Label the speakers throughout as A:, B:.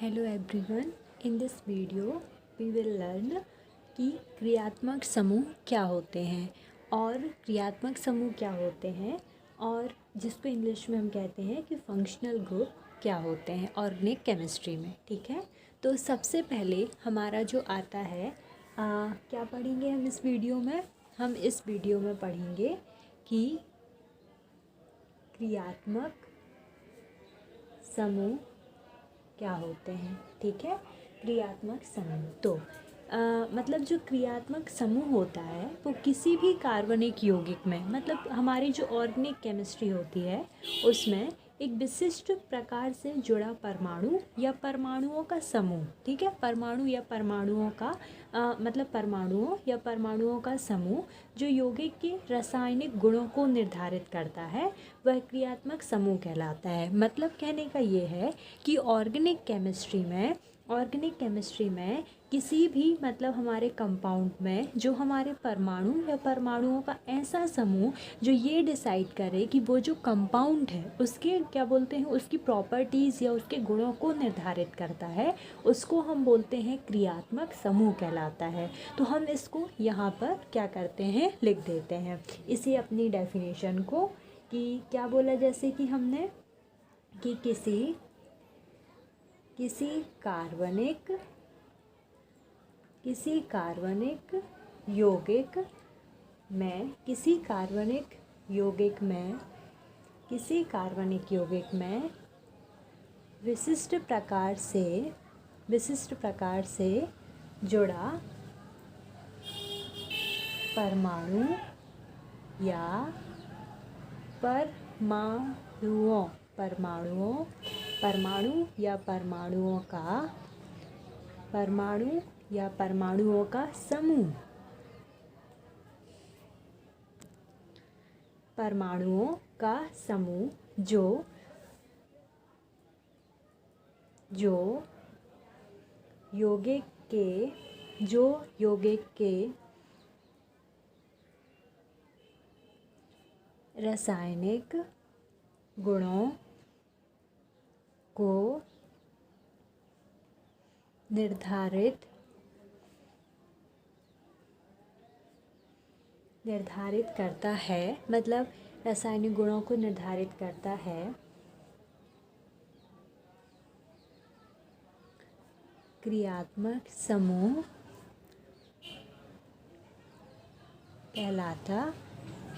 A: Hello everyone, in this video we will learn कि क्रियात्मक समूह क्या होते हैं और क्रियात्मक समूह क्या होते हैं और जिसको इंग्लिश में हम कहते हैं कि फंक्शनल ग्रुप क्या होते हैं ऑर्गेनिक केमिस्ट्री में। ठीक है, तो सबसे पहले हमारा जो आता है क्या पढ़ेंगे हम इस वीडियो में? हम इस वीडियो में पढ़ेंगे कि क्रियात्मक समूह क्या होते हैं। ठीक है, क्रियात्मक समूह तो मतलब जो क्रियात्मक समूह होता है वो किसी भी कार्बनिक यौगिक में, मतलब हमारी जो ऑर्गेनिक केमिस्ट्री होती है उसमें एक विशिष्ट प्रकार से जुड़ा परमाणु या परमाणुओं का समूह। ठीक है, परमाणु या परमाणुओं का मतलब परमाणुओं या परमाणुओं का समूह जो यौगिक के रासायनिक गुणों को निर्धारित करता है वह क्रियात्मक समूह कहलाता है। मतलब कहने का ये है कि ऑर्गेनिक केमिस्ट्री में किसी भी मतलब हमारे कंपाउंड में जो हमारे परमाणु या परमाणुओं का ऐसा समूह जो ये डिसाइड करे कि वो जो कंपाउंड है उसके क्या बोलते हैं, उसकी प्रॉपर्टीज़ या उसके गुणों को निर्धारित करता है, उसको हम बोलते हैं क्रियात्मक समूह कहलाता है। तो हम इसको यहाँ पर क्या करते हैं, लिख देते हैं इसी अपनी डेफिनेशन को कि क्या बोला, जैसे कि हमने कि किसी कार्बनिक यौगिक में विशिष्ट प्रकार से जुड़ा परमाणु या परमाणुओं का समूह जो यौगिक के रासायनिक गुणों को निर्धारित करता है, मतलब रासायनिक गुणों को निर्धारित करता है, क्रियात्मक समूह कहलाता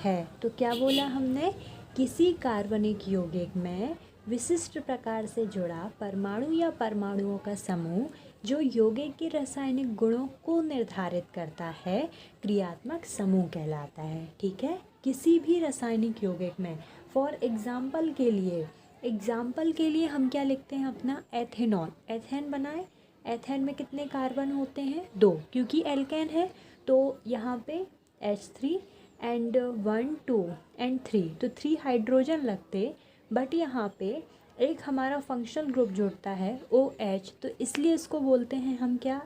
A: है। तो क्या बोला हमने, किसी कार्बनिक यौगिक में विशिष्ट प्रकार से जुड़ा परमाणु या परमाणुओं का समूह जो यौगिक के रासायनिक गुणों को निर्धारित करता है क्रियात्मक समूह कहलाता है। ठीक है, किसी भी रासायनिक यौगिक में, फॉर एग्जाम्पल के लिए हम क्या लिखते हैं अपना एथेनॉल। एथेन बनाए, एथेन में कितने कार्बन होते हैं? 2, क्योंकि एल्केन है तो यहाँ पे H3 एंड 1 2 एंड 3, तो 3 हाइड्रोजन लगते, बट यहाँ पे एक हमारा फंक्शनल ग्रुप जुड़ता है OH, तो इसलिए इसको बोलते हैं हम क्या,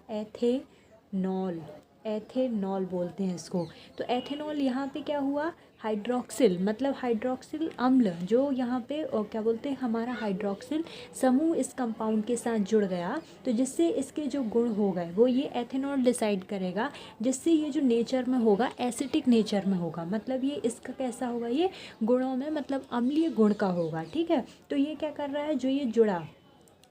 A: एथेनॉल बोलते हैं इसको। तो एथेनॉल यहाँ पे क्या हुआ, हाइड्रोक्सिल, मतलब हाइड्रोक्सिल अम्ल जो यहाँ पे क्या बोलते हैं हमारा हाइड्रोक्सिल समूह इस कंपाउंड के साथ जुड़ गया, तो जिससे इसके जो गुण हो गए वो ये एथेनॉल डिसाइड करेगा, जिससे ये जो नेचर में होगा एसिटिक नेचर में होगा, मतलब ये इसका कैसा होगा, ये गुणों में मतलब अम्लीय गुण का होगा। ठीक है, तो ये क्या कर रहा है, जो ये जुड़ा,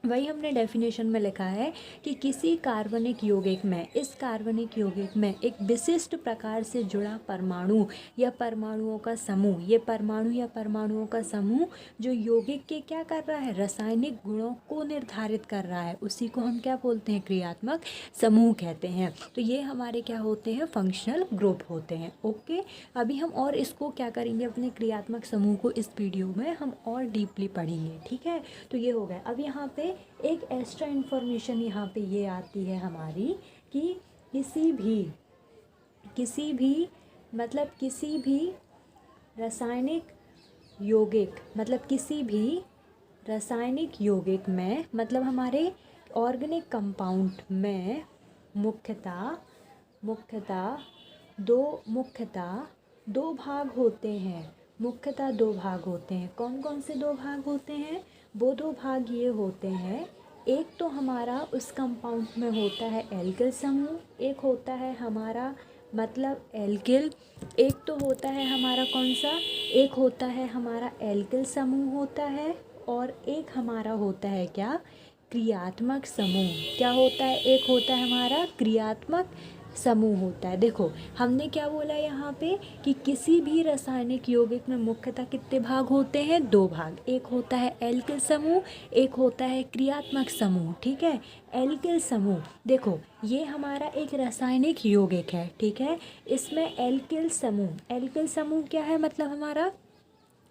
A: वही हमने डेफिनेशन में लिखा है कि किसी कार्बनिक यौगिक में, इस कार्बनिक यौगिक में एक विशिष्ट प्रकार से जुड़ा परमाणु या परमाणुओं का समूह, ये परमाणु या परमाणुओं का समूह जो यौगिक के क्या कर रहा है, रासायनिक गुणों को निर्धारित कर रहा है, उसी को हम क्या बोलते हैं, क्रियात्मक समूह कहते हैं। तो ये हमारे क्या होते हैं, फंक्शनल ग्रुप होते हैं। ओके, अभी हम और इसको क्या करेंगे, अपने क्रियात्मक समूह को इस वीडियो में हम और डीपली पढ़ेंगे। ठीक है, तो ये हो गया। अब यहाँ पे एक एक्स्ट्रा इन्फॉर्मेशन यहाँ पे ये आती है हमारी कि किसी भी रासायनिक यौगिक में, मतलब हमारे ऑर्गेनिक कंपाउंड में मुख्यतः दो भाग होते हैं। कौन कौन से 2 भाग होते हैं? वो 2 भाग ये होते हैं, एक तो हमारा उस कंपाउंड में होता है एल्किल समूह, एक होता है हमारा मतलब एल्किल, एक तो होता है हमारा कौन सा, एक होता है हमारा एल्किल समूह होता है, और एक हमारा होता है क्या, क्रियात्मक समूह। क्या होता है, एक होता है हमारा क्रियात्मक समूह होता है। देखो हमने क्या बोला यहाँ पे कि किसी भी रासायनिक यौगिक में मुख्यतः कितने भाग होते हैं, 2 भाग, एक होता है एल्किल समूह, एक होता है क्रियात्मक समूह। ठीक है, एल्किल समूह देखो ये हमारा एक रासायनिक यौगिक है। ठीक है, इसमें एल्किल समूह क्या है, मतलब हमारा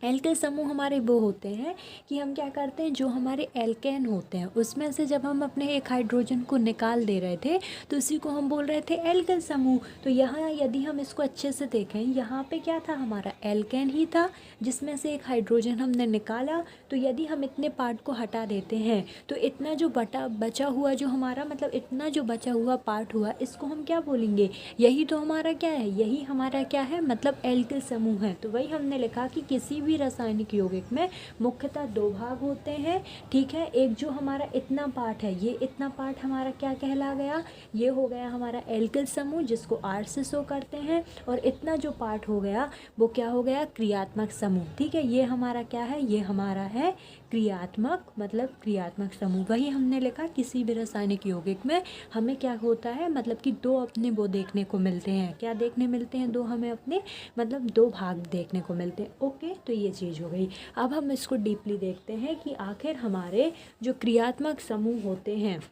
A: एल्किल समूह हमारे वो होते हैं कि हम क्या करते हैं, जो हमारे एल्केन होते हैं उसमें से जब हम अपने एक हाइड्रोजन को निकाल दे रहे थे तो उसी को हम बोल रहे थे एल्किल समूह। तो यहाँ यदि हम इसको अच्छे से देखें, यहाँ पे क्या था, हमारा एल्केन ही था जिसमें से एक हाइड्रोजन हमने निकाला। तो यदि हम इतने पार्ट को हटा देते हैं तो इतना जो बचा हुआ जो हमारा मतलब इतना जो बचा हुआ पार्ट हुआ, इसको हम क्या बोलेंगे, यही तो हमारा क्या है, यही हमारा क्या है, मतलब एल्किल समूह है। तो वही हमने लिखा कि किसी भी रासायनिक यौगिक में मुख्यतः 2 भाग होते हैं। ठीक है, एक जो हमारा इतना पार्ट है, ये इतना पार्ट हमारा क्या कहला गया, ये हो गया हमारा एल्किल समूह जिसको R से शो करते हैं, और इतना जो पार्ट हो गया वो क्या हो गया, क्रियात्मक समूह। ठीक है, ये हमारा क्या है, ये हमारा है क्रियात्मक, मतलब क्रियात्मक समूह। वही हमने लिखा किसी भी रासायनिक यौगिक में हमें क्या होता है, मतलब कि 2 अपने वो देखने को मिलते हैं, क्या देखने मिलते हैं, 2 हमें अपने मतलब 2 भाग देखने को मिलते हैं। ओके, तो ये चीज़ हो गई। अब हम इसको डीपली देखते हैं कि आखिर हमारे जो क्रियात्मक समूह होते हैं,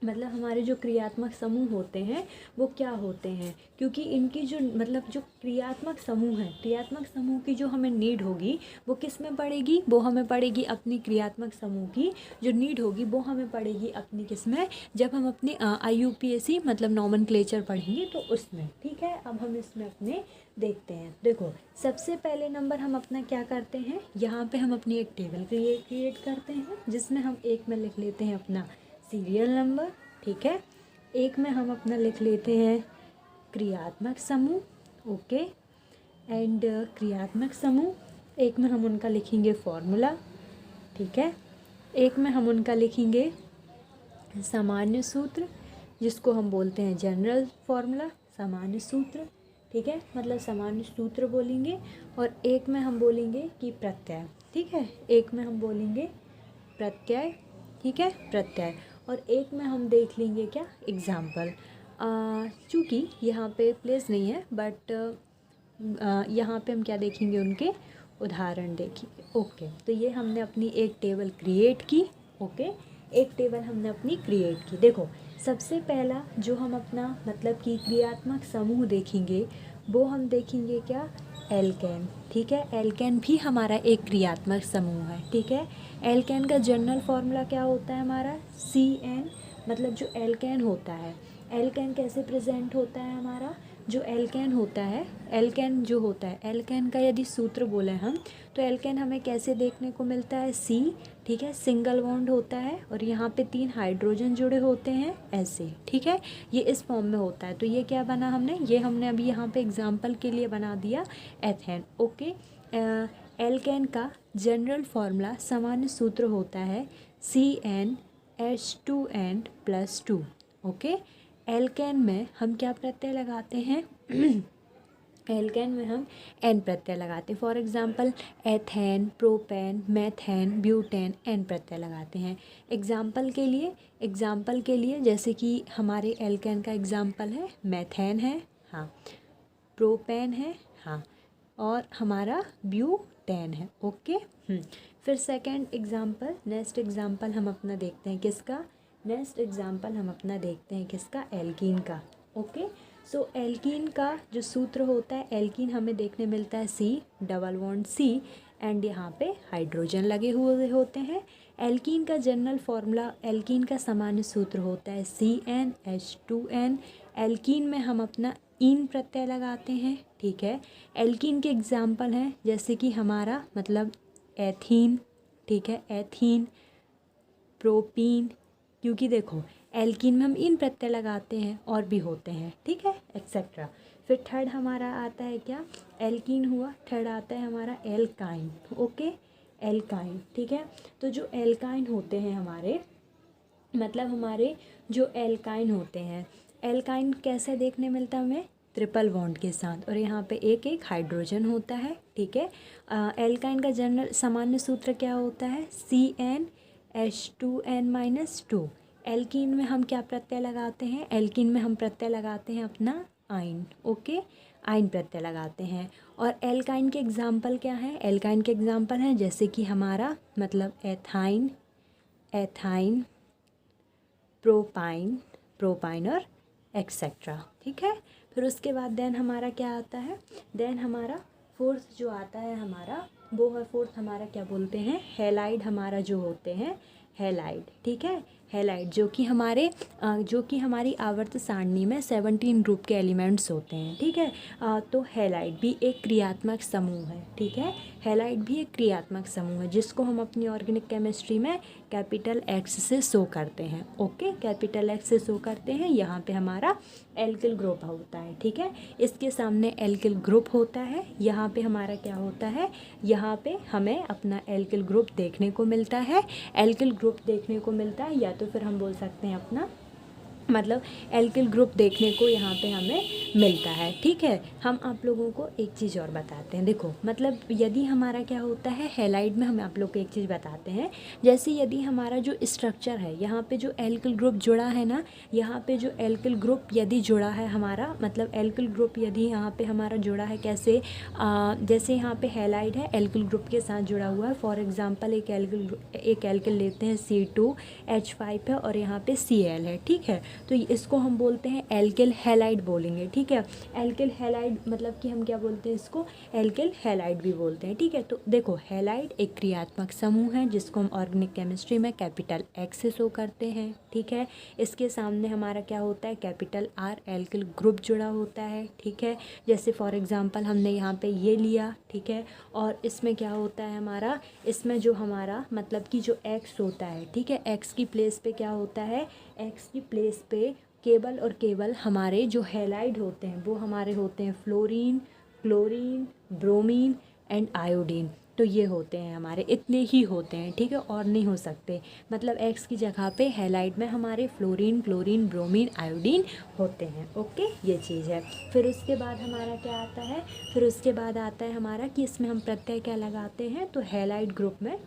A: मतलब हमारे जो क्रियात्मक समूह होते हैं वो क्या होते हैं, क्योंकि इनकी जो मतलब जो क्रियात्मक समूह है, क्रियात्मक समूह की जो हमें नीड होगी वो किस में पड़ेगी, वो हमें पड़ेगी अपनी क्रियात्मक समूह की जो नीड होगी वो हमें पड़ेगी अपनी किस में, जब हम अपने IUPAC मतलब नॉमेनक्लेचर पढ़ेंगे तो उसमें। ठीक है, अब हम इसमें अपने देखते हैं। देखो सबसे पहले नंबर हम अपना क्या करते हैं, यहाँ पे हम अपनी एक टेबल क्रिएट करते हैं जिसमें हम एक में लिख लेते हैं अपना सीरियल नंबर। ठीक है, एक में हम अपना लिख लेते हैं क्रियात्मक समूह। ओके, एंड क्रियात्मक समूह एक में हम उनका लिखेंगे फॉर्मूला। ठीक है, एक में हम उनका लिखेंगे सामान्य सूत्र जिसको हम बोलते हैं जनरल फॉर्मूला, सामान्य सूत्र। ठीक है, मतलब सामान्य सूत्र बोलेंगे, और एक में हम बोलेंगे कि प्रत्यय। ठीक है, एक में हम बोलेंगे प्रत्यय। ठीक है, प्रत्यय, और एक में हम देख लेंगे क्या, एग्जाम्पल। चूँकि यहाँ पे प्लेस नहीं है बट यहाँ पे हम क्या देखेंगे, उनके उदाहरण देखेंगे। ओके, तो ये हमने अपनी एक टेबल क्रिएट की। ओके, एक टेबल हमने अपनी क्रिएट की। देखो सबसे पहला जो हम अपना मतलब कि क्रियात्मक समूह देखेंगे वो हम देखेंगे क्या, एल्केन। ठीक है, एल्केन भी हमारा एक क्रियात्मक समूह है। ठीक है, एल्केन का जनरल फॉर्मूला क्या होता है हमारा, CN। मतलब जो एल्केन होता है, एल्केन कैसे प्रेजेंट होता है हमारा, जो एल्केन होता है, एल्केन जो होता है, एल्केन का यदि सूत्र बोले हम तो एल्केन हमें कैसे देखने को मिलता है, C। ठीक है, सिंगल बॉन्ड होता है और यहाँ पे 3 हाइड्रोजन जुड़े होते हैं ऐसे। ठीक है, ये इस फॉर्म में होता है। तो ये क्या बना हमने, ये हमने अभी यहाँ पे एग्जाम्पल के लिए बना दिया एथेन। ओके, एल्केन का जनरल फॉर्मूला सामान्य सूत्र होता है CnH2n+2। ओके, एल्केन में हम क्या प्रत्यय लगाते हैं एल्केन में हम एन प्रत्यय लगाते हैं। For example ethane, propane, methane, butane, ane प्रत्यय लगाते हैं। एग्जांपल के लिए जैसे कि हमारे एल्केन का एग्जांपल है मेथेन है, हाँ, प्रोपेन है, हाँ, और हमारा ब्यूटेन है। ओके, फिर नेक्स्ट एग्जांपल हम अपना देखते हैं किसका, एल्कीन का। ओके, सो एल्कीन का जो सूत्र होता है, एल्कीन हमें देखने मिलता है C, एंड यहाँ पे हाइड्रोजन लगे हुए होते हैं। एल्कीन का जनरल फॉर्मूला, एल्कीन का सामान्य सूत्र होता है CnH2n। एल्कीन में हम अपना इन प्रत्यय लगाते हैं। ठीक है, एल्कीन के एग्जाम्पल हैं जैसे कि हमारा मतलब एथीन। ठीक है, एथीन, प्रोपीन, क्योंकि देखो एल्कीन में हम इन प्रत्यय लगाते हैं और भी होते हैं। ठीक है, एक्सेट्रा। फिर थर्ड हमारा आता है क्या, एल्कीन हुआ, थर्ड आता है हमारा एल्काइन। Okay, alkyne. ठीक है, तो जो एल्काइन होते हैं हमारे, मतलब हमारे जो एल्काइन होते हैं, एल्काइन कैसे देखने मिलता है हमें, ट्रिपल बॉन्ड के साथ, और यहाँ पे एक एक हाइड्रोजन होता है, ठीक है। एल्काइन का जनरल सामान्य सूत्र क्या होता है, CnH2n-2। एल्कीन में हम क्या प्रत्यय लगाते हैं, एल्कीन में हम प्रत्यय लगाते हैं अपना आइन, ओके, आइन प्रत्यय लगाते हैं। और एल्काइन के एग्जाम्पल क्या हैं, एल्काइन के एग्जाम्पल हैं जैसे कि हमारा मतलब एथाइन, एथाइन, प्रोपाइन, प्रोपाइन और एक्सेट्रा, ठीक है। फिर उसके बाद देन हमारा क्या आता है, देन हमारा फोर्थ जो आता है हमारा, वो है फोर्थ हमारा क्या बोलते हैं, हैलाइड हमारा जो होते हैं, हैलाइड, ठीक है। हैलाइड जो कि हमारी आवर्त सारणी में 17 ग्रुप के एलिमेंट्स होते हैं, ठीक है। तो हैलाइड भी एक क्रियात्मक समूह है, ठीक है। हैलाइड भी एक क्रियात्मक समूह है जिसको हम अपनी ऑर्गेनिक केमिस्ट्री में कैपिटल एक्स से शो करते हैं, ओके, कैपिटल एक्स से शो करते हैं। यहाँ पे हमारा एल्किल ग्रुप होता है, ठीक है। इसके सामने एल्किल ग्रुप होता है, यहाँ पे हमारा क्या होता है, यहाँ पे हमें अपना एल्किल ग्रुप देखने को मिलता है। एल्किल ग्रुप देखने को मिलता है, या तो फिर हम बोल सकते हैं अपना मतलब एल्किल ग्रुप देखने को यहाँ पे हमें मिलता है, ठीक है। हम आप लोगों को एक चीज़ और बताते हैं, देखो मतलब यदि हमारा क्या होता है, हैलाइड में हम आप लोग को एक चीज़ बताते हैं, जैसे यदि हमारा जो स्ट्रक्चर है, यहाँ पे जो एल्किल ग्रुप जुड़ा है ना, यहाँ पे जो एल्किल ग्रुप यदि जुड़ा है हमारा, मतलब एल्किल ग्रुप यदि यहाँ पे हमारा जुड़ा है कैसे, जैसे यहाँ पे हैलाइड है, एल्किल ग्रुप के साथ जुड़ा हुआ है। फॉर एग्जाम्पल एक एल्किल लेते हैं, C2H5 है और यहाँ पे Cl है, ठीक है। तो इसको हम बोलते हैं एल्किल हैलाइड बोलेंगे, ठीक है। एल्किल हैलाइड मतलब कि हम क्या बोलते हैं इसको, एल्किल हैलाइड भी बोलते हैं, ठीक है। तो देखो हैलाइड एक क्रियात्मक समूह है जिसको हम ऑर्गेनिक केमिस्ट्री में कैपिटल एक्स से शो करते हैं, ठीक है। इसके सामने हमारा क्या होता है, कैपिटल आर एल्किल ग्रुप जुड़ा होता है, ठीक है। जैसे फॉर एग्जांपल हमने यहाँ पे ये लिया, ठीक है। और इसमें क्या होता है हमारा, इसमें जो हमारा मतलब कि जो एक्स होता है, ठीक है, एक्स की प्लेस पे क्या होता है, एक्स की प्लेस पे केवल और केवल हमारे जो हैलाइड होते हैं वो हमारे होते हैं fluorine, chlorine, bromine and iodine. तो ये होते हैं हमारे, इतने ही होते हैं, ठीक है, और नहीं हो सकते। मतलब एक्स की जगह पे हैलाइड में हमारे फ्लोरीन, क्लोरीन, ब्रोमीन, आयोडीन होते हैं, ओके, ये चीज़ है। फिर उसके बाद हमारा क्या आता है, फिर उसके बाद आता है हमारा कि इसमें हम प्रत्यय क्या लगाते हैं, तो हैलाइड ग्रुप में,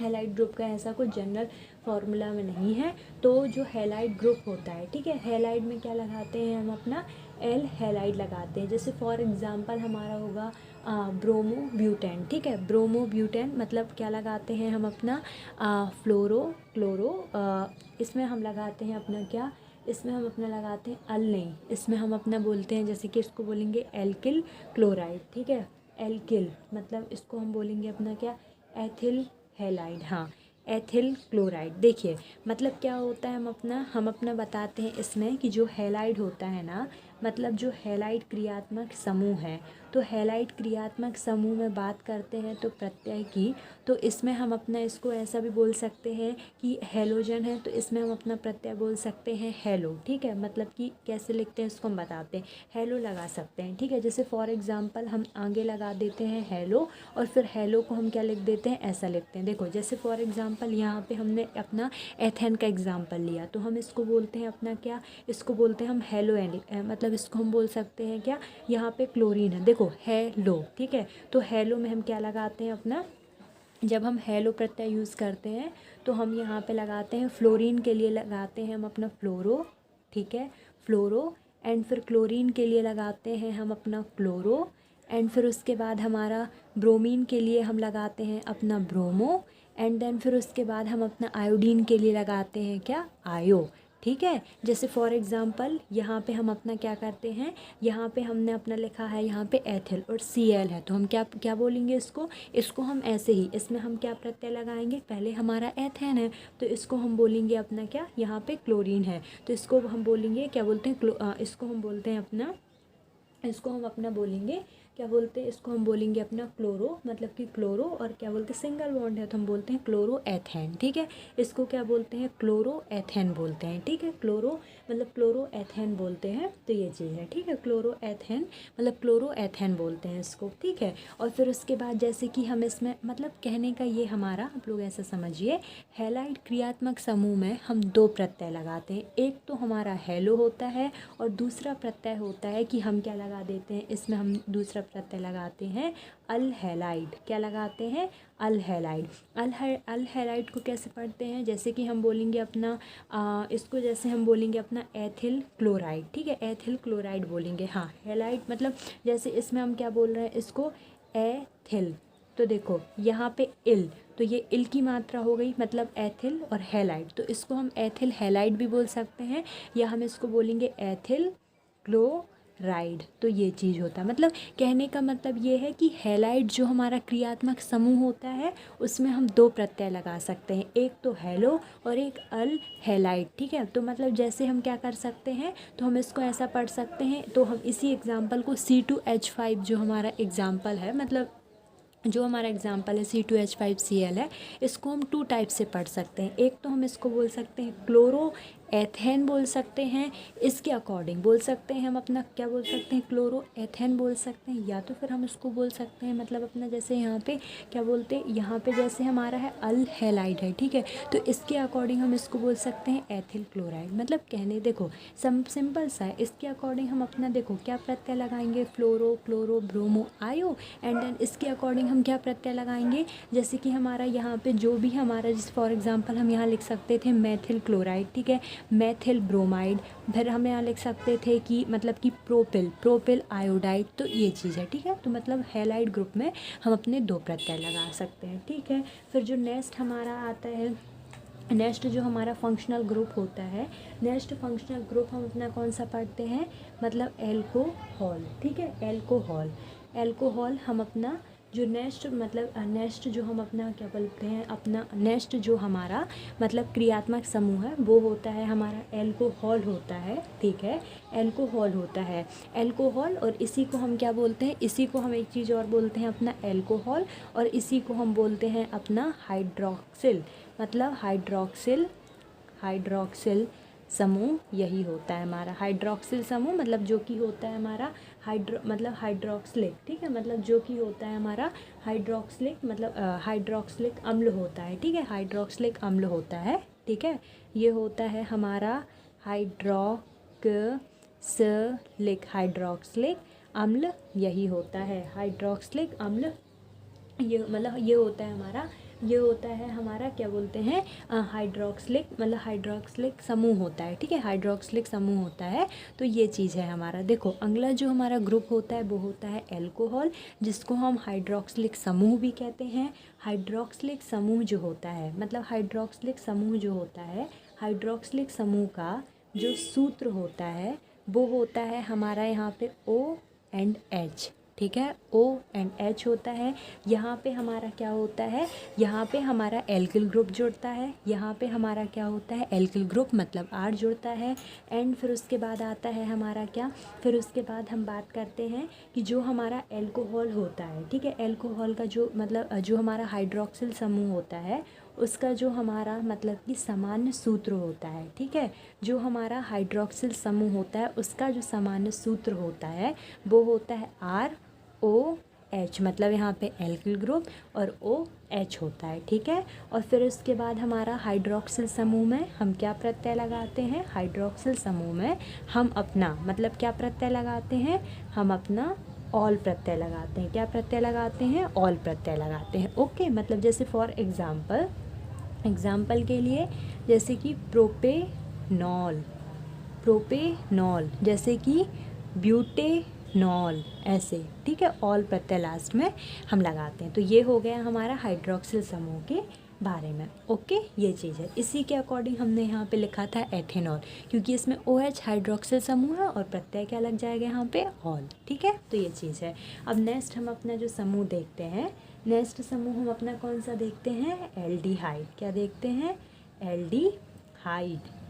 A: हैलाइड ग्रुप का ऐसा कुछ जनरल फॉर्मूला में नहीं है। तो जो हैलाइड ग्रुप होता है, ठीक है, हैलाइड में क्या लगाते हैं हम अपना एल हैलाइड लगाते हैं। जैसे फॉर एग्जांपल हमारा होगा ब्रोमो ब्यूटेन, ठीक है। ब्रोमो ब्यूटेन मतलब क्या लगाते हैं हम अपना फ्लोरो, क्लोरो, इसमें हम लगाते हैं अपना क्या, इसमें हम अपना लगाते हैं अल नहीं, इसमें हम अपना बोलते हैं जैसे कि इसको बोलेंगे एल्किल क्लोराइड, ठीक है। एल्किल मतलब इसको हम बोलेंगे अपना क्या, एथिल हैलाइड, हाँ, एथिल क्लोराइड। देखिए मतलब क्या होता है, हम अपना बताते हैं इसमें कि जो हैलाइड होता है ना, मतलब जो हैलाइड क्रियात्मक समूह है, तो हैलाइड क्रियात्मक समूह में बात करते हैं तो प्रत्यय की, तो इसमें हम अपना इसको ऐसा भी बोल सकते हैं कि हैलोजन है, तो इसमें हम अपना प्रत्यय बोल सकते हैं हैलो, ठीक है। मतलब कि कैसे लिखते हैं इसको हम बताते हैं, हैलो लगा सकते हैं, ठीक है। जैसे फॉर एग्जांपल हम आगे लगा देते हैं हैलो, और फिर हैलो को हम क्या लिख देते हैं, ऐसा लिखते हैं। देखो जैसे फॉर एग्जांपल यहाँ पे हमने अपना एथेन का एग्जांपल लिया, तो हम इसको बोलते हैं अपना क्या, इसको बोलते हैं हम हैलो मतलब इसको हम बोल सकते हैं क्या, यहाँ पे क्लोरीन है, देखो हैलो, ठीक है। तो हैलो में हम क्या लगाते हैं अपना, जब हम हैलो प्रत्यय यूज़ करते हैं तो हम यहाँ पे लगाते हैं, फ्लोरीन के लिए लगाते हैं हम अपना फ्लोरो, ठीक है, फ्लोरो। एंड फिर क्लोरीन के लिए लगाते हैं हम अपना क्लोरो। एंड फिर उसके बाद हमारा ब्रोमीन के लिए हम लगाते हैं अपना ब्रोमो। एंड देन फिर उसके बाद हम अपना आयोडीन के लिए लगाते हैं क्या, आयो, ठीक है। जैसे फॉर एग्जांपल यहाँ पे हम अपना क्या करते हैं, यहाँ पे हमने अपना लिखा है यहाँ पे एथिल और Cl है, तो हम क्या क्या बोलेंगे इसको हम ऐसे ही, इसमें हम क्या प्रत्यय लगाएंगे, पहले हमारा एथेन है तो इसको हम बोलेंगे अपना क्या, यहाँ पे क्लोरीन है तो इसको हम बोलेंगे क्या बोलते हैं, इसको हम बोलते हैं अपना, इसको हम अपना बोलेंगे क्या बोलते हैं इसको, हम बोलेंगे अपना क्लोरो, मतलब कि क्लोरो, और क्या बोलते हैं सिंगल बॉन्ड है तो हम बोलते हैं क्लोरो एथेन, ठीक है। इसको क्या बोलते हैं, क्लोरो एथेन बोलते हैं, ठीक है। क्लोरो मतलब क्लोरो एथेन बोलते हैं, तो ये चीज़ है, ठीक है। क्लोरो एथेन मतलब क्लोरो एथेन बोलते हैं इसको, ठीक है। और फिर उसके बाद जैसे कि हम इसमें मतलब कहने का ये हमारा, आप लोग ऐसा समझिए, हैलाइड क्रियात्मक समूह में हम दो प्रत्यय लगाते हैं। एक तो हमारा हेलो होता है और दूसरा प्रत्यय होता है कि हम क्या लगा देते हैं इसमें, हम दूसरा प्रत्यय लगाते हैं अल हैलाइड। क्या लगाते हैं, अल हैलाइड। अल हैलाइड को कैसे पढ़ते हैं, जैसे कि हम बोलेंगे अपना इसको, जैसे हम बोलेंगे अपना एथिल क्लोराइड, ठीक है, एथिल क्लोराइड बोलेंगे। हाँ हैलाइड मतलब जैसे इसमें हम क्या बोल रहे हैं इसको, एथिल, तो देखो यहाँ पे इल, तो ये इल की मात्रा हो गई, मतलब एथिल और हैलाइड, तो इसको हम एथिल हैलाइड भी बोल सकते हैं, या हम इसको बोलेंगे एथिल क्लोराइड। तो ये चीज़ होता है, मतलब कहने का मतलब ये है कि हैलाइड जो हमारा क्रियात्मक समूह होता है उसमें हम दो प्रत्यय लगा सकते हैं, एक तो हेलो और एक अल हैलाइड, ठीक है। तो मतलब जैसे हम क्या कर सकते हैं, तो हम इसको ऐसा पढ़ सकते हैं, तो हम इसी एग्जाम्पल को C2H5 जो हमारा एग्जाम्पल है, मतलब जो हमारा एग्जाम्पल है C2H5Cl है, इसको हम टू टाइप से पढ़ सकते हैं। एक तो हम इसको बोल सकते हैं क्लोरो एथेन बोल सकते हैं, इसके अकॉर्डिंग बोल सकते हैं हम अपना, क्या बोल सकते हैं, क्लोरो एथेन बोल सकते हैं, या तो फिर हम इसको बोल सकते हैं मतलब अपना, जैसे यहाँ पे क्या बोलते हैं, यहाँ पे जैसे हमारा है अल हैलाइड है, ठीक है, तो इसके अकॉर्डिंग हम इसको बोल सकते हैं एथिल क्लोराइड। मतलब कहने देखो सिंपल सा है, इसके अकॉर्डिंग हम अपना देखो क्या प्रत्यय लगाएंगे, फ्लोरो क्लोरो ब्रोमो आयो, एंड देन इसके अकॉर्डिंग हम क्या प्रत्यय लगाएंगे, जैसे कि हमारा यहाँ पे जो भी हमारा, जिस फॉर एग्जांपल हम यहाँ लिख सकते थे मेथिल क्लोराइड, ठीक है, मेथिल ब्रोमाइड, फिर हम यहाँ लिख सकते थे कि मतलब कि प्रोपिल आयोडाइड, तो ये चीज़ है, ठीक है। तो मतलब हैलाइड ग्रुप में हम अपने दो प्रत्यय लगा सकते हैं, ठीक है। फिर जो नेक्स्ट हमारा आता है, नेक्स्ट जो हमारा फंक्शनल ग्रुप होता है, नेक्स्ट फंक्शनल ग्रुप हम अपना कौन सा पढ़ते हैं, मतलब एल्कोहल, ठीक है, एल्कोहल। एल्कोहल हम अपना जो नेक्स्ट मतलब नेक्स्ट जो हम अपना क्या बोलते हैं, अपना नेक्स्ट जो हमारा मतलब क्रियात्मक समूह है वो होता है हमारा एल्कोहल होता है, ठीक है, एल्कोहल होता है, एल्कोहल। और इसी को हम क्या बोलते हैं, इसी को हम एक चीज़ और बोलते हैं अपना एल्कोहल, और इसी को हम बोलते हैं अपना हाइड्रोक्सिल, मतलब हाइड्रोक्सिल समूह यही होता है हमारा हाइड्रोक्सिल समूह, मतलब जो कि होता है हमारा मतलब हाइड्रोक्सिलिक, ठीक है, मतलब जो कि होता है हमारा हाइड्रोक्सिलिक, मतलब हाइड्रोक्सिलिक अम्ल होता है, ठीक है, हाइड्रोक्सिलिक अम्ल होता है, ठीक है। ये होता है हमारा हाइड्रोक्सिलिक अम्ल यही होता है, हाइड्रोक्सिलिक अम्ल, ये मतलब ये होता है हमारा, ये होता है हमारा क्या बोलते हैं, हाइड्रोक्सिलिक, मतलब हाइड्रोक्सिलिक समूह होता है, ठीक है, हाइड्रोक्सिलिक समूह होता है। तो ये चीज़ है हमारा, देखो अगला जो हमारा ग्रुप होता है वो होता है एल्कोहल, जिसको हम हाइड्रोक्सिलिक समूह भी कहते हैं। हाइड्रोक्सिलिक समूह जो होता है, मतलब हाइड्रोक्सिलिक समूह जो होता है, हाइड्रोक्सिलिक समूह का जो सूत्र होता है वो होता है हमारा यहाँ पे OH, ठीक है, OH होता है। यहाँ पे हमारा क्या होता है, यहाँ पे हमारा एल्किल ग्रुप जुड़ता है, यहाँ पे हमारा क्या होता है, एल्किल ग्रुप मतलब R जुड़ता है। एंड फिर उसके बाद आता है हमारा क्या, फिर उसके बाद हम बात करते हैं कि जो हमारा एल्कोहल होता है, ठीक है, एल्कोहल का जो मतलब जो हमारा हाइड्रोक्सिल समूह होता है उसका जो हमारा मतलब कि सामान्य सूत्र होता है, ठीक है, जो हमारा हाइड्रोक्सिल समूह होता है उसका जो सामान्य सूत्र होता है वो होता है ROH, मतलब यहाँ पे एल्किल ग्रुप और OH होता है, ठीक है। और फिर उसके बाद हमारा हाइड्रोक्सिल समूह में हम क्या प्रत्यय लगाते हैं, हाइड्रोक्सिल समूह में हम अपना मतलब क्या प्रत्यय लगाते हैं, हम अपना ऑल प्रत्यय लगाते हैं, क्या प्रत्यय लगाते हैं, ऑल प्रत्यय लगाते हैं, ओके। मतलब जैसे फॉर एग्जाम्पल के लिए जैसे कि प्रोपेनॉल, जैसे कि ब्यूटेनॉल, ऐसे, ठीक है, ऑल प्रत्यय लास्ट में हम लगाते हैं। तो ये हो गया हमारा हाइड्रोक्सिल समूह के बारे में, ओके, ये चीज़ है। इसी के अकॉर्डिंग हमने यहाँ पे लिखा था एथेनॉल, क्योंकि इसमें OH हाइड्रोक्सिल समूह है और प्रत्यय क्या लग जाएगा यहाँ पे, ऑल, ठीक है। तो ये चीज़ है। अब नेक्स्ट हम अपना जो समूह देखते हैं, नेक्स्ट समूह हम अपना कौन सा देखते हैं, एल्डिहाइड, क्या देखते हैं,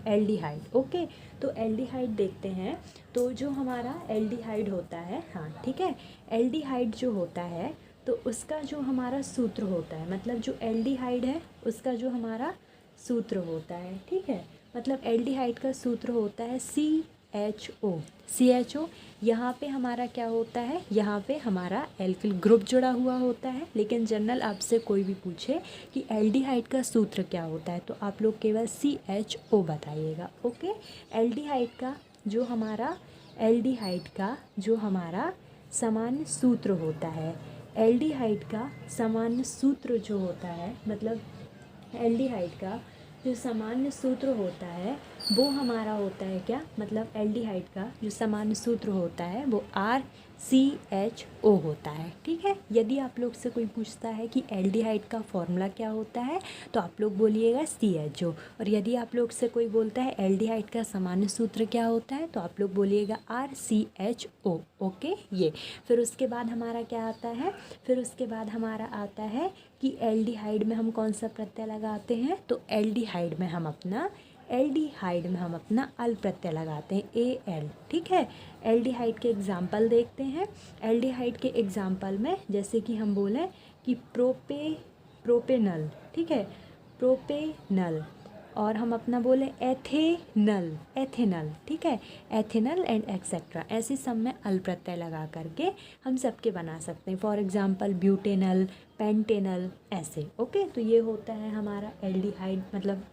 A: एल्डिहाइड। ओके, तो एल्डिहाइड देखते हैं। तो जो हमारा एल्डिहाइड होता है, हाँ ठीक है, एल्डिहाइड जो होता है तो उसका जो हमारा सूत्र होता है, मतलब जो एल्डिहाइड है उसका जो हमारा सूत्र होता है, ठीक है, मतलब एल्डिहाइड का सूत्र होता है CHO। CHO यहाँ पे हमारा क्या होता है, यहाँ पे हमारा एल्किल ग्रुप जुड़ा हुआ होता है। लेकिन जनरल आपसे कोई भी पूछे कि एल्डिहाइड का सूत्र क्या होता है तो आप लोग केवल CHO बताइएगा। ओके, एल्डिहाइड का जो हमारा सामान्य सूत्र होता है, एल्डिहाइड का सामान्य सूत्र जो होता है, मतलब एल्डिहाइड का जो सामान्य सूत्र होता है वो हमारा होता है क्या, मतलब एल्डिहाइड का जो सामान्य सूत्र होता है वो RCHO होता है, ठीक है। यदि आप लोग से कोई पूछता है कि एल्डिहाइड का फॉर्मूला क्या होता है तो आप लोग बोलिएगा CHO, और यदि आप लोग से कोई बोलता है एल्डिहाइड का सामान्य सूत्र क्या होता है तो आप लोग बोलिएगा RCHO। ओके, ये फिर उसके बाद हमारा क्या आता है, फिर उसके बाद हमारा आता है कि एल्डिहाइड में हम कौन सा प्रत्यय लगाते हैं, तो एल्डिहाइड में हम अपना अल प्रत्यय लगाते हैं, AL, ठीक है। एल्डिहाइड के एग्जाम्पल देखते हैं। एल्डिहाइड के एग्जाम्पल में जैसे कि हम बोलें कि प्रोपेनल, ठीक है, प्रोपेनल, और हम अपना बोले एथेनल, ठीक है, एथेनल एंड एक्सेट्रा, ऐसे सब में अल प्रत्यय लगा करके हम सबके बना सकते हैं। फॉर एग्जांपल ब्यूटेनल, पेंटेनल, ऐसे। ओके, तो ये होता है हमारा एल्डिहाइड, मतलब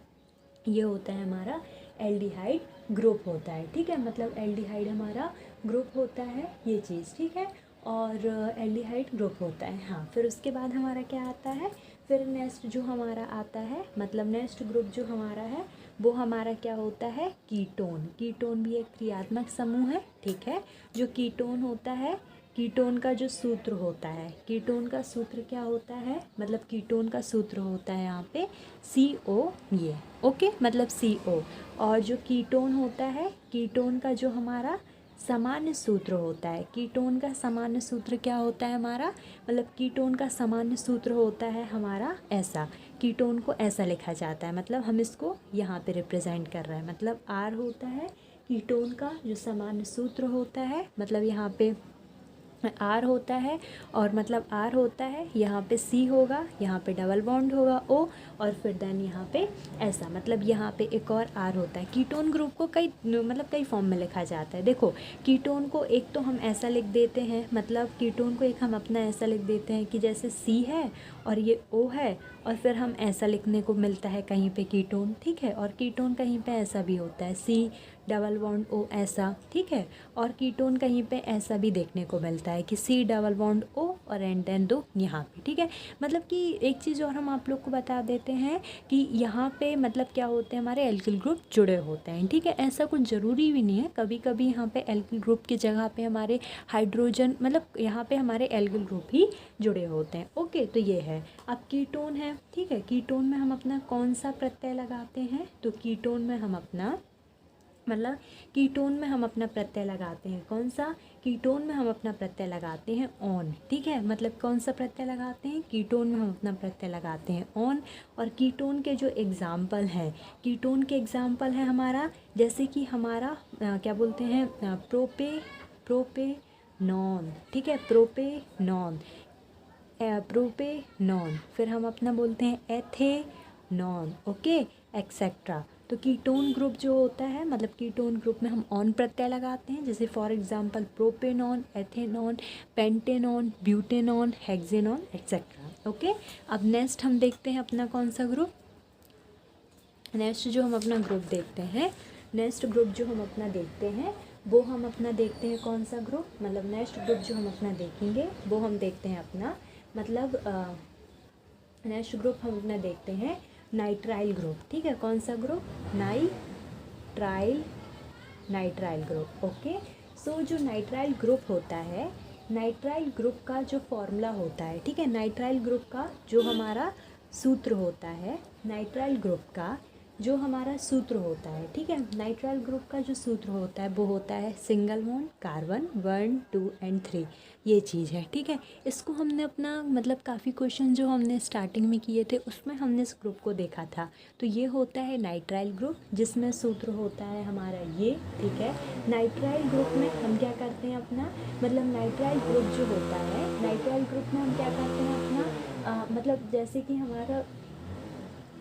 A: ये होता है हमारा एल्डिहाइड ग्रुप होता है, ठीक है, मतलब एल्डिहाइड हमारा ग्रुप होता है, ये चीज़, ठीक है, और एल्डिहाइड ग्रुप होता है। हाँ, फिर उसके बाद हमारा क्या आता है, फिर नेक्स्ट जो हमारा आता है, मतलब नेक्स्ट ग्रुप जो हमारा है वो हमारा क्या होता है, कीटोन। कीटोन भी एक क्रियात्मक समूह है, ठीक है। जो कीटोन होता है, कीटोन का जो सूत्र होता है, कीटोन का सूत्र क्या होता है, मतलब कीटोन का सूत्र होता है यहाँ पे CO, ये ओके, मतलब CO। और जो कीटोन होता है, कीटोन का जो हमारा सामान्य सूत्र होता है, कीटोन का सामान्य सूत्र क्या होता है हमारा, मतलब कीटोन का सामान्य सूत्र होता है हमारा ऐसा, कीटोन को ऐसा लिखा जाता है, मतलब हम इसको यहाँ पे रिप्रेजेंट कर रहे हैं, मतलब R होता है कीटोन का जो सामान्य सूत्र होता है, मतलब यहाँ पे R होता है, और मतलब R होता है, यहाँ पे C होगा, यहाँ पे डबल बॉन्ड होगा O, और फिर देन यहाँ पे ऐसा, मतलब यहाँ पे एक और R होता है। कीटोन ग्रुप को कई फॉर्म में लिखा जाता है। देखो, कीटोन को एक तो हम ऐसा लिख देते हैं, मतलब कीटोन को एक हम अपना ऐसा लिख देते हैं कि जैसे C है और ये O है, और फिर हम ऐसा लिखने को मिलता है कहीं पे कीटोन, ठीक है, और कीटोन कहीं पे ऐसा भी होता है C डबल बॉन्ड O, ऐसा, ठीक है, और कीटोन कहीं पे ऐसा भी देखने को मिलता है कि C डबल बॉन्ड O और एंड देन 2 यहाँ पे, ठीक है। मतलब कि एक चीज़ और हम आप लोग को बता देते हैं कि यहाँ पे मतलब क्या होते हैं, हमारे एल्किल ग्रुप जुड़े होते हैं, ठीक है। ऐसा कुछ ज़रूरी भी नहीं है, कभी कभी यहाँ पे एल्किल ग्रुप की जगह पे हमारे हाइड्रोजन, मतलब यहाँ पे हमारे एल्किल ग्रुप ही जुड़े होते हैं। ओके, तो ये है। अब कीटोन है, ठीक है, कीटोन में हम अपना कौन सा प्रत्यय लगाते हैं, तो कीटोन में हम अपना, मतलब कीटोन में हम अपना प्रत्यय लगाते हैं कौन सा, कीटोन में हम अपना प्रत्यय लगाते हैं ऑन, ठीक है, मतलब कौन सा प्रत्यय लगाते हैं, कीटोन में हम अपना प्रत्यय लगाते हैं ऑन। और कीटोन के जो एग्जाम्पल हैं, कीटोन के एग्जाम्पल है हमारा, जैसे कि हमारा क्या बोलते हैं, प्रोपेनॉन, ठीक है, प्रोपेनॉन, फिर हम अपना बोलते हैं एथेनॉन, ओके, एक्सेट्रा। तो कीटोन ग्रुप जो होता है, मतलब कीटोन ग्रुप में हम ऑन प्रत्यय लगाते हैं, जैसे for example propanone, ethanone, pentanone, butanone, hexanone, etcetera. Okay, अब नेक्स्ट हम देखते हैं अपना कौन सा ग्रुप, नेक्स्ट जो हम अपना ग्रुप देखते हैं, नेक्स्ट ग्रुप जो हम अपना देखते हैं वो हम अपना देखते हैं कौन सा ग्रुप, मतलब नेक्स्ट ग्रुप जो हम अपना देखेंगे वो हम देखते हैं अपना, मतलब नेक्स्ट ग्रुप हम अपना देखते हैं नाइट्राइल ग्रुप, ठीक है, कौन सा ग्रुप, नाइट्राइल ग्रुप। ओके, सो जो नाइट्राइल ग्रुप होता है, नाइट्राइल ग्रुप का जो फॉर्मूला होता है, ठीक है, नाइट्राइल ग्रुप का जो हमारा सूत्र होता है, नाइट्राइल ग्रुप का जो हमारा सूत्र होता है, ठीक है, नाइट्राइल ग्रुप का जो सूत्र होता है वो होता है सिंगल बॉन्ड कार्बन 1 2 एंड 3, ये चीज़ है, ठीक है। इसको हमने अपना मतलब काफ़ी क्वेश्चन जो हमने स्टार्टिंग में किए थे उसमें हमने इस ग्रुप को देखा था। तो ये होता है नाइट्राइल ग्रुप जिसमें सूत्र होता है हमारा ये, ठीक है। नाइट्राइल ग्रुप में हम क्या करते हैं अपना, मतलब नाइट्राइल ग्रुप जो होता है, नाइट्राइल ग्रुप में हम क्या करते हैं अपना मतलब जैसे कि हमारा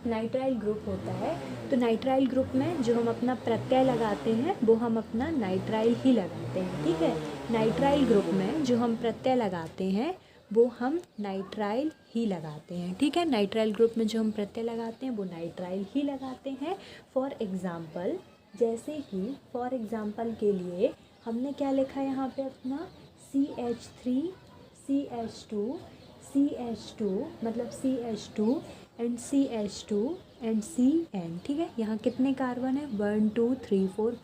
A: नाइट्राइल ग्रुप होता है, तो नाइट्राइल ग्रुप में जो हम अपना प्रत्यय लगाते हैं वो हम अपना नाइट्राइल ही लगाते हैं, ठीक है। नाइट्राइल ग्रुप में जो हम प्रत्यय लगाते हैं वो हम नाइट्राइल ही लगाते हैं, ठीक है। नाइट्राइल ग्रुप में जो हम प्रत्यय लगाते हैं वो नाइट्राइल ही लगाते हैं। फॉर एग्ज़ाम्पल, जैसे कि फॉर एग्ज़ाम्पल के लिए हमने क्या लिखा है यहाँ पे अपना CH3 CH2 CH2 मतलब CH2 and CH2 and CN, ठीक है। यहाँ कितने कार्बन है, 1 2 3 4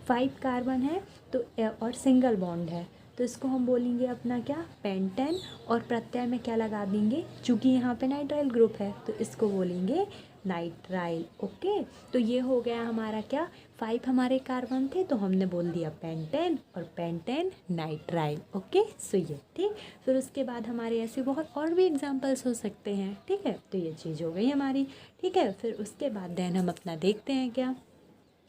A: 5 कार्बन है, तो और सिंगल बॉन्ड है, तो इसको हम बोलेंगे अपना क्या, पेंटेन। और प्रत्यय में क्या लगा देंगे, चूँकि यहाँ पे नाइट्राइल ग्रुप है तो इसको बोलेंगे नाइट्राइल, ओके। तो ये हो गया हमारा क्या, 5 हमारे कार्बन थे तो हमने बोल दिया पेंटेन, और पेंटेन नाइट्राइल, ओके। सो ये ठीक, फिर उसके बाद हमारे ऐसे बहुत और भी एग्जांपल्स हो सकते हैं, ठीक है। तो ये चीज़ हो गई हमारी, ठीक है। फिर उसके बाद देन हम अपना देखते हैं क्या,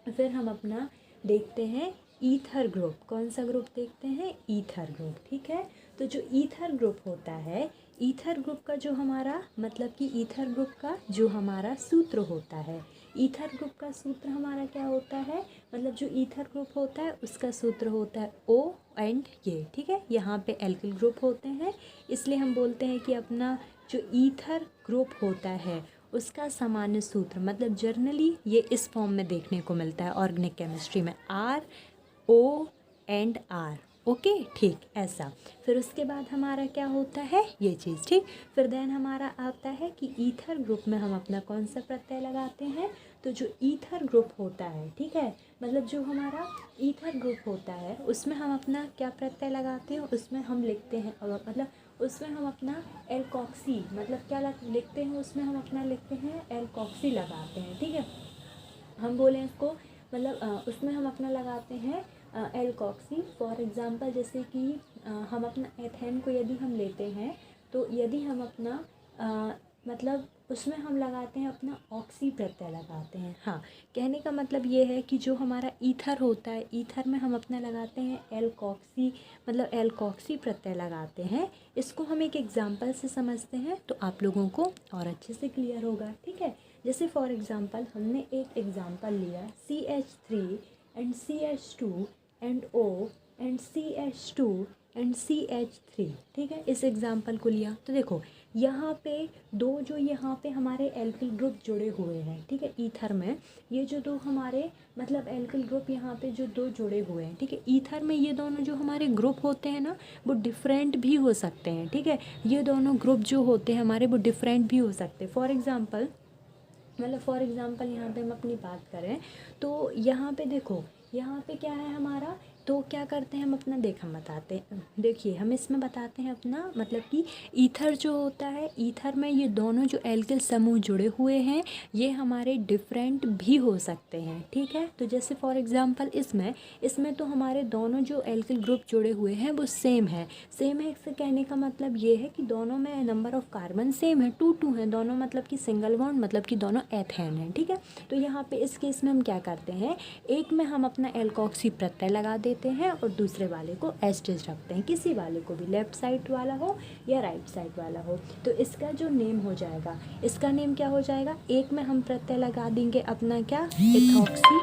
A: फिर हम अपना देखते हैं ईथर ग्रुप। कौन सा ग्रुप देखते हैं, ईथर ग्रुप, ठीक है। तो जो ईथर ग्रुप होता है, ईथर ग्रुप का जो हमारा मतलब कि ईथर ग्रुप का जो हमारा सूत्र होता है, ईथर ग्रुप का सूत्र हमारा क्या होता है, मतलब जो ईथर ग्रुप होता है उसका सूत्र होता है O एंड ये, ठीक है। यहाँ पे एल्किल ग्रुप होते हैं, इसलिए हम बोलते हैं कि अपना जो ईथर ग्रुप होता है उसका सामान्य सूत्र, मतलब जर्नली ये इस फॉर्म में देखने को मिलता है ऑर्गेनिक केमिस्ट्री में, RO एंड R, ओके, ठीक, ऐसा। फिर उसके बाद हमारा क्या होता है ये चीज़, ठीक। फिर देन हमारा आता है कि ईथर ग्रुप में हम अपना कौन सा प्रत्यय लगाते हैं, तो जो ईथर ग्रुप होता है, ठीक है, मतलब जो हमारा ईथर ग्रुप होता है उसमें हम अपना क्या प्रत्यय लगाते हैं, उसमें हम लिखते हैं मतलब उसमें हम अपना एल्कॉक्सी, मतलब क्या लिखते हैं, उसमें हम अपना लिखते हैं एल्कॉक्सी लगाते हैं, ठीक है। हम बोलें इसको मतलब उसमें हम अपना लगाते हैं एल्कॉक्सी। फॉर एग्ज़ाम्पल जैसे कि हम अपना एथेन को यदि हम लेते हैं तो यदि हम अपना मतलब उसमें हम लगाते हैं अपना ऑक्सी प्रत्यय लगाते हैं। हाँ, कहने का मतलब ये है कि जो हमारा ईथर होता है, ईथर में हम अपना लगाते हैं एल्कॉक्सी, मतलब एल्कॉक्सी प्रत्यय लगाते हैं। इसको हम एक एग्जांपल से समझते हैं तो आप लोगों को और अच्छे से क्लियर होगा, ठीक है। जैसे फॉर एग्ज़ाम्पल हमने एक एग्ज़ाम्पल लिया CH3 and CH2 and O and CH2 and CH3, ठीक है। इस एग्ज़ाम्पल को लिया तो देखो यहाँ पे दो जो यहाँ पे हमारे एल्किल ग्रुप जुड़े हुए हैं, ठीक है, ईथर में ये जो दो हमारे मतलब एल्किल ग्रुप यहाँ पे जो दो जुड़े हुए हैं, ठीक है। ईथर में ये दोनों जो हमारे ग्रुप होते हैं ना वो डिफरेंट भी हो सकते हैं, ठीक है। ये दोनों ग्रुप जो होते हैं हमारे वो डिफरेंट भी हो सकते हैं। फॉर एग्ज़ाम्पल यहाँ पे हम अपनी बात करें तो यहाँ पे देखो, यहाँ पे क्या है हमारा, तो क्या करते हैं हम अपना हम बताते हैं, देखिए हम इसमें बताते हैं अपना मतलब कि ईथर जो होता है, ईथर में ये दोनों जो एल्किल समूह जुड़े हुए हैं ये हमारे डिफरेंट भी हो सकते हैं, ठीक है। तो जैसे फॉर एग्ज़ाम्पल इसमें तो हमारे दोनों जो एल्किल ग्रुप जुड़े हुए हैं वो सेम है इससे कहने का मतलब ये है कि दोनों में नंबर ऑफ़ कार्बन सेम है, 2 हैं दोनों, मतलब कि सिंगल बॉन्ड, मतलब कि दोनों एथेन हैं, ठीक है। तो यहाँ पे इस केस में हम क्या करते हैं, एक में हम अपना एल्कॉक्सी प्रत्यय लगा देते हैं और दूसरे वाले को एस्टेज रखते हैं, किसी वाले को भी, लेफ्ट साइड वाला हो या राइट साइड वाला हो। तो इसका जो नेम हो जाएगा, इसका नेम क्या हो जाएगा, एक में हम प्रत्यय लगा देंगे अपना क्या, इथॉक्सी,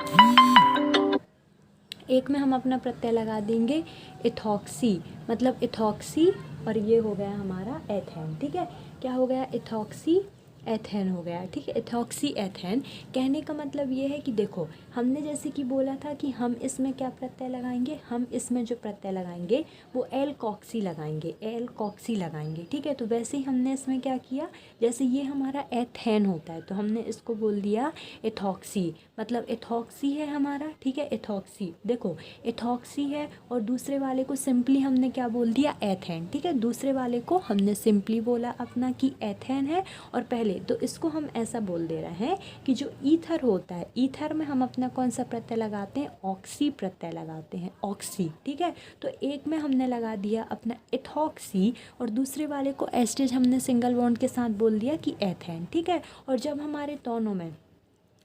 A: एक में हम अपना प्रत्यय लगा देंगे इथॉक्सी, मतलब इथॉक्सी, और ये हो गया हमारा एथेन, ठीक है। क्या हो गया, इथॉक्सी एथेन हो गया, ठीक है, इथॉक्सी एथेन। कहने का मतलब ये है कि देखो हमने जैसे कि बोला था कि हम इसमें क्या प्रत्यय लगाएंगे, हम इसमें जो प्रत्यय लगाएंगे वो एल्कॉक्सी लगाएंगे, ठीक है। तो वैसे ही हमने इसमें क्या किया, जैसे ये हमारा एथेन होता है तो हमने इसको बोल दिया इथॉक्सी, मतलब इथॉक्सी है हमारा, ठीक है, इथॉक्सी। देखो इथॉक्सी है और दूसरे वाले को सिंपली हमने क्या बोल दिया, एथेन, ठीक है। दूसरे वाले को हमने सिंपली बोला अपना कि एथेन है और पहले ओके, तो इसको हम ऐसा बोल दे रहे हैं कि जो ईथर होता है, ईथर में हम अपना कौन सा प्रत्यय लगाते हैं, ऑक्सी प्रत्यय लगाते हैं, ऑक्सी। ठीक है, तो एक में हमने लगा दिया अपना इथॉक्सी और दूसरे वाले को एस्टेज हमने सिंगल बॉन्ड के साथ बोल दिया कि एथेन। ठीक है, और जब हमारे दोनों में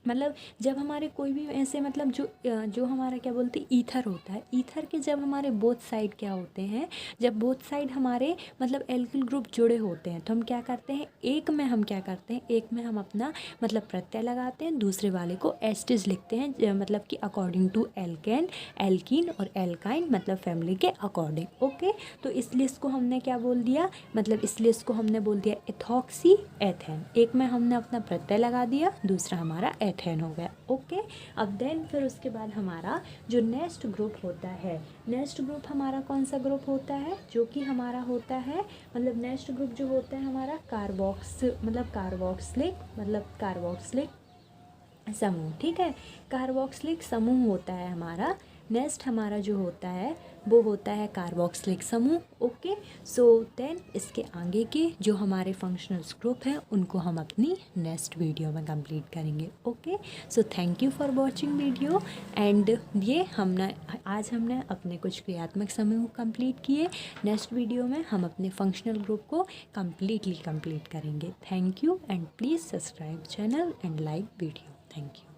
A: मतलब जब हमारे कोई भी ऐसे मतलब जो हमारा क्या बोलते हैं ईथर होता है, ईथर के जब हमारे बोथ साइड क्या होते हैं, जब बोथ साइड हमारे मतलब एल्किल ग्रुप जुड़े होते हैं तो हम क्या करते हैं, एक में हम क्या करते हैं, एक में हम अपना मतलब प्रत्यय लगाते हैं, दूसरे वाले को एस्टिज लिखते हैं मतलब कि अकॉर्डिंग टू एल्केन, एल्कीन और एल्काइन मतलब फैमिली के अकॉर्डिंग। ओके, तो इसलिए इसको हमने क्या बोल दिया, मतलब इसलिए इसको हमने बोल दिया इथॉक्सी एथेन। एक में हमने अपना प्रत्यय लगा दिया, दूसरा हमारा एथेन हो गया। ओके, अब देन फिर उसके बाद हमारा जो नेक्स्ट ग्रुप होता है, नेक्स्ट ग्रुप हमारा कौन सा ग्रुप होता है, जो कि हमारा होता है मतलब नेक्स्ट ग्रुप जो होता है हमारा कार्बोक्सिलिक समूह। ठीक है, कार्बोक्सिलिक समूह होता है हमारा। नेक्स्ट हमारा जो होता है वो होता है कार्बोक्सिलिक समूह। ओके, सो देन इसके आगे के जो हमारे फंक्शनल्स ग्रुप हैं उनको हम अपनी नेक्स्ट वीडियो में कंप्लीट करेंगे। Okay, so thank you for watching video and ये आज हमने अपने कुछ क्रियात्मक समूह कंप्लीट किए। नेक्स्ट वीडियो में हम अपने फंक्शनल ग्रुप को कंप्लीट करेंगे। Thank you and please subscribe channel and like video. Thank you.